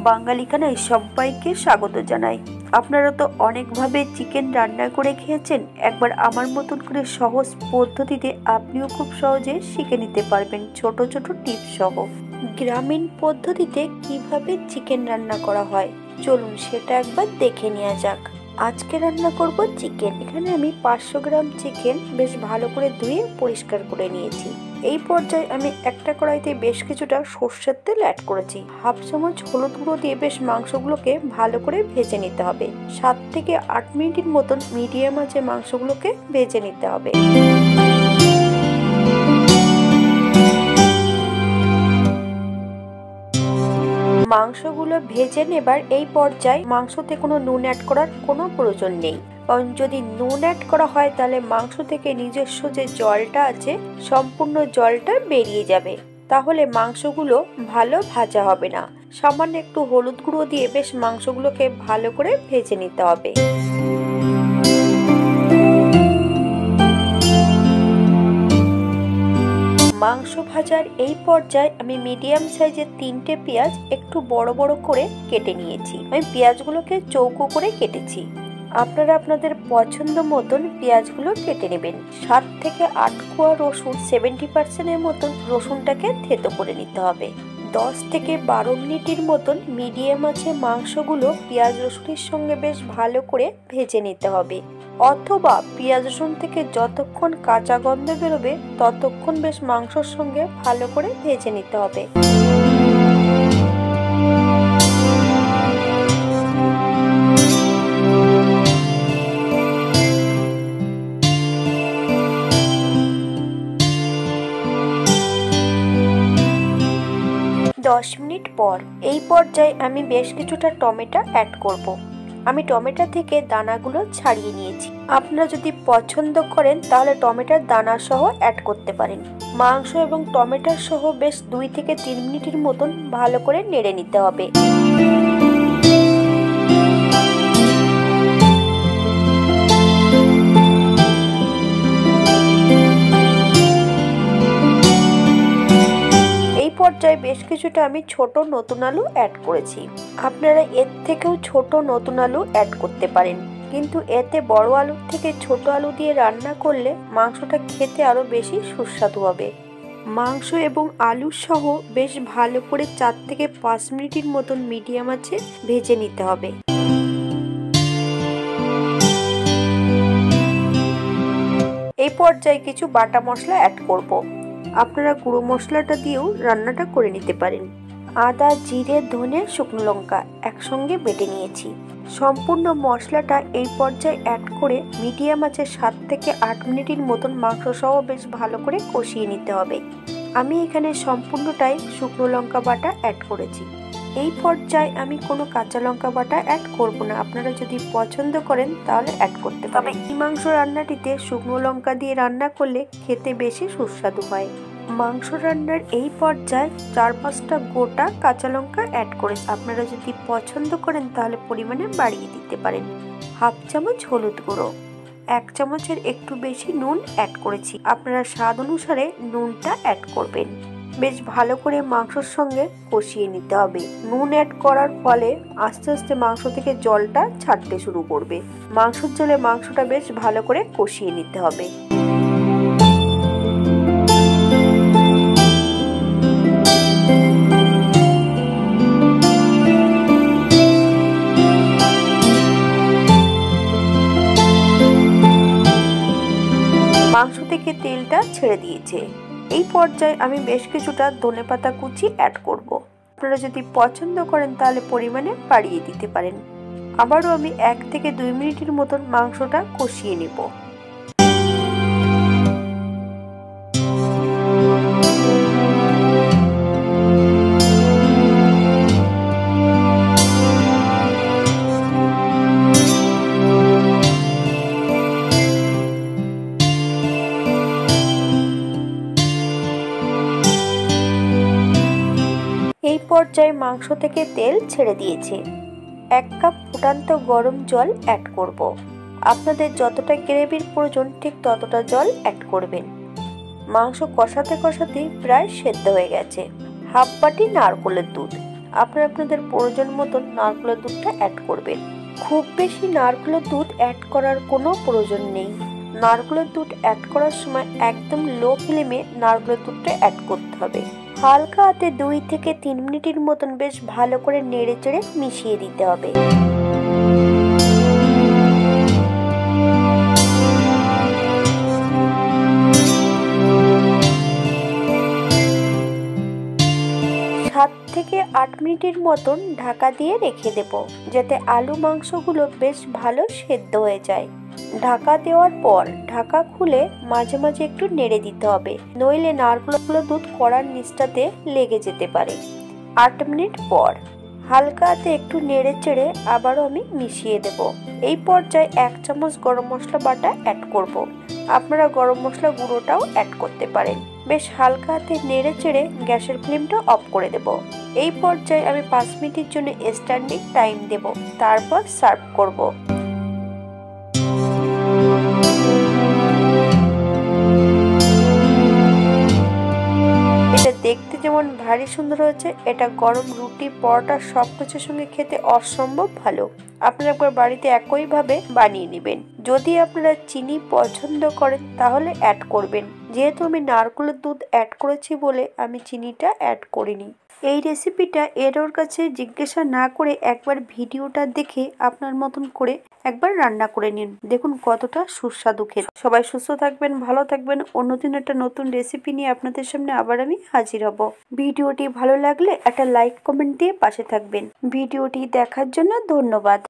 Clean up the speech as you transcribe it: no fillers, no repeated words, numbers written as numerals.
বাঙালিখানায় সবাইকে স্বাগত জানাই। আপনারা তো অনেকভাবে চিকেন রান্না করে খেয়েছেন। একবার আমার মতন করে সহজ পদ্ধতিতে আপনিও খুব সহজে শিখে নিতে পারবেন, ছোট ছোট টিপস সহ। গ্রামীণ পদ্ধতিতে কিভাবে চিকেন রান্না করা হয় চলুন সেটা একবার দেখে নেওয়া যাক। আজকে রান্না করব চিকেন। এখানে আমি 500 গ্রাম চিকেন বেশ ভালো করে ধুয়ে পরিষ্কার করে নিয়েছি। এই পর্যায়ে আমি একটা কড়াইতে বেশ কিছুটা সর্ষের তেল অ্যাড করেছি। হাফ চামচ হলুদ গুঁড়ো দিয়ে বেশ মাংসগুলোকে ভালো করে ভেজে নিতে হবে। 7 থেকে 8 মিনিটের মতন মিডিয়াম আঁচে মাংসগুলোকে ভেজে নিতে হবে। মাংসগুলো ভেজে নেবার এই পর্যায়ে মাংসতে কোনো নুন অ্যাড করার কোনো প্রয়োজন নেই, কারণ যদি নুন অ্যাড করা হয় তাহলে মাংস থেকে নিজস্ব যে জলটা আছে সম্পূর্ণ জলটা বেরিয়ে যাবে, তাহলে মাংসগুলো ভালো ভাজা হবে না। সামান্য একটু হলুদ গুঁড়ো দিয়ে বেশ মাংসগুলোকে ভালো করে ভেজে নিতে হবে। মাংস ভাজার এই পর্যায়ে আমি মিডিয়াম সাইজের 3টে পেঁয়াজ একটু বড় বড় করে কেটে নিয়েছি। আমি পেঁয়াজগুলোকে চৌকো করে কেটেছি। আপনারা আপনাদের পছন্দ মতন পেঁয়াজগুলো কেটে নেবেন। 7 থেকে 8 কোয়া রসুন, 70% মতন রসুনটাকে থেতো করে নিতে হবে। 10 থেকে 12 মিনিটের মতন মিডিয়াম আঁচে মাংসগুলো পেঁয়াজ রসুনের সঙ্গে বেশ ভালো করে ভেজে নিতে হবে, অথবা পেঁয়াজ রসুন থেকে যতক্ষণ কাঁচা গন্ধ বেরোবে ততক্ষণ বেশ মাংসর সঙ্গে ভালো করে ভেজে নিতে হবে। 10 মিনিট পর এই পর্যায়ে আমি বেশ কিছুটা টমেটো অ্যাড করব। আমি টমেটো থেকে দানাগুলো ছাড়িয়ে নিয়েছি। আপনারা যদি পছন্দ করেন তাহলে টমেটোর দানা সহ অ্যাড করতে পারেন। মাংস এবং টমেটো সহ বেশ 2 থেকে 3 মিনিটের মতন ভালো করে নেড়ে নিতে হবে। পর্যায়ে বেশ কিছুটা আমি ছোট নতুন আলু অ্যাড করেছি। আপনারা এর থেকেও ছোট নতুন আলু অ্যাড করতে পারেন, কিন্তু এতে বড় আলুর থেকে ছোট আলু দিয়ে রান্না করলে মাংসটা খেতে আরো বেশি সুস্বাদু হবে। মাংস এবং আলু সহ বেশ ভালো করে 4 থেকে 5 মিনিটের মতন মিডিয়াম আঁচে ভেজে নিতে হবে। এই পর্যায়ে কিছু বাটা মশলা অ্যাড করব। আপনারা গুঁড়ো মশলাটা দিয়েও রান্নাটা করে নিতে পারেন। আদা, জিরে, ধনে, শুকনো লঙ্কা একসঙ্গে বেটে নিয়েছি। সম্পূর্ণ মশলাটা এই পর্যায়ে অ্যাড করে মিডিয়াম আঁচে 7 থেকে 8 মিনিটের মতন মাংস সহ বেশ ভালো করে কষিয়ে নিতে হবে। আমি এখানে সম্পূর্ণটাই শুকনো লঙ্কা বাটা অ্যাড করেছি। এই পর্যায়ে আমি কোনো কাঁচা লঙ্কা বাটা অ্যাড করব না। আপনারা যদি পছন্দ করেন তাহলে অ্যাড করতে পারেন। এই মাংস রান্নাটিতে শুকনো লঙ্কা দিয়ে রান্না করলে খেতে বেশি সুস্বাদু হয়। মাংস রান্নার এই পর্যায়ে 4-5টা গোটা কাঁচা লঙ্কা অ্যাড করে আপনারা যদি পছন্দ করেন তাহলে পরিমাণে বাড়িয়ে দিতে পারেন। হাফ চামচ হলুদ গুঁড়ো, 1 চামচের একটু বেশি নুন অ্যাড করেছি। আপনারা স্বাদ অনুসারে নুনটা অ্যাড করবেন। বেশ ভালো করে মাংসর সঙ্গে কষিয়ে নিতে হবে। নুন অ্যাড করার ফলে আস্তে আস্তে মাংস থেকে জলটা ছাড়তে শুরু করবে। মাংসের জলে মাংসটা বেশ ভালো করে কষিয়ে নিতে হবে। মাংস থেকে তেলটা ছেড়ে দিয়েছে। এই পর্যায়ে আমি বেশ কিছুটা ধনেপাতা কুচি অ্যাড করব। আপনারা যদি পছন্দ করেন তাহলে পরিমাণে বাড়িয়ে দিতে পারেন। আবারও আমি 1 থেকে 2 মিনিটের মতন মাংসটা কষিয়ে নেব। এই পর্যায়ে মাংস থেকে তেল ছেড়ে দিয়েছে। 1 কাপ ফুটান্ত গরম জল অ্যাড করব। আপনাদের যতটা গ্রেভির প্রয়োজন ঠিক ততটা জল অ্যাড করবেন। মাংস কষাতে কষাতে প্রায় সেদ্ধ হয়ে গেছে। হাফ বাটি নারকেলের দুধ, আপনারা আপনাদের প্রয়োজন মতন নারকেলের দুধটা অ্যাড করবেন। খুব বেশি নারকেলের দুধ অ্যাড করার কোনো প্রয়োজন নেই। নারকেলের দুধ অ্যাড করার সময় একদম লো ফ্লেমে নারকেলের দুধটা অ্যাড করতে হবে। হালকা হাতে 2 থেকে 3 মিনিটের মতন বেশ ভালো করে নেড়ে চেড়ে মিশিয়ে দিতে হবে। থেকে 8 মিনিটের মতন ঢাকা দিয়ে রেখে দেব, যাতে আলু মাংসগুলো বেশ ভালো সেদ্ধ হয়ে যায়। ঢাকা দেওয়ার পর ঢাকা খুলে মাঝে মাঝে একটু নেড়ে দিতে হবে, নইলে নারকেল দুধ কড়ার নিচটাতে লেগে যেতে পারে। 8 মিনিট পর হালকা হাতে একটু নেড়ে চেড়ে আবারও আমি মিশিয়ে দেব। এই পর্যায়ে 1 চামচ গরম মশলা বাটা অ্যাড করব। আপনারা গরম মশলা গুঁড়োটাও অ্যাড করতে পারেন। বেশ হালকা হাতে নেড়ে চেড়ে গ্যাসের ফ্লেমটা অফ করে দেব। এই পর্যায়ে আমি 5 মিনিটের জন্য স্ট্যান্ডিং টাইম দেব, তারপর সার্ভ করব। এটা দেখতে যেমন ভারী সুন্দর হয়েছে, এটা গরম রুটি, পরোটা সবকিছুর সঙ্গে খেতে অসম্ভব ভালো। আপনারা একবার বাড়িতে একইভাবে বানিয়ে নেবেন। যদি আপনারা চিনি পছন্দ করেন তাহলে অ্যাড করবেন, যেহেতু আমি নারকেলের দুধ অ্যাড করেছি বলে আমি চিনিটা অ্যাড করিনি। এই রেসিপিটা এর কাছে জিজ্ঞাসা না করে একবার ভিডিওটা দেখে আপনার মতন করে একবার রান্না করে নিন, দেখুন কতটা সুস্বাদু খেতে। সবাই সুস্থ থাকবেন, ভালো থাকবেন। অন্যদিন একটা নতুন রেসিপি নিয়ে আপনাদের সামনে আবার আমি হাজির হব। ভিডিওটি ভালো লাগলে একটা লাইক কমেন্ট দিয়ে পাশে থাকবেন। ভিডিওটি দেখার জন্য ধন্যবাদ।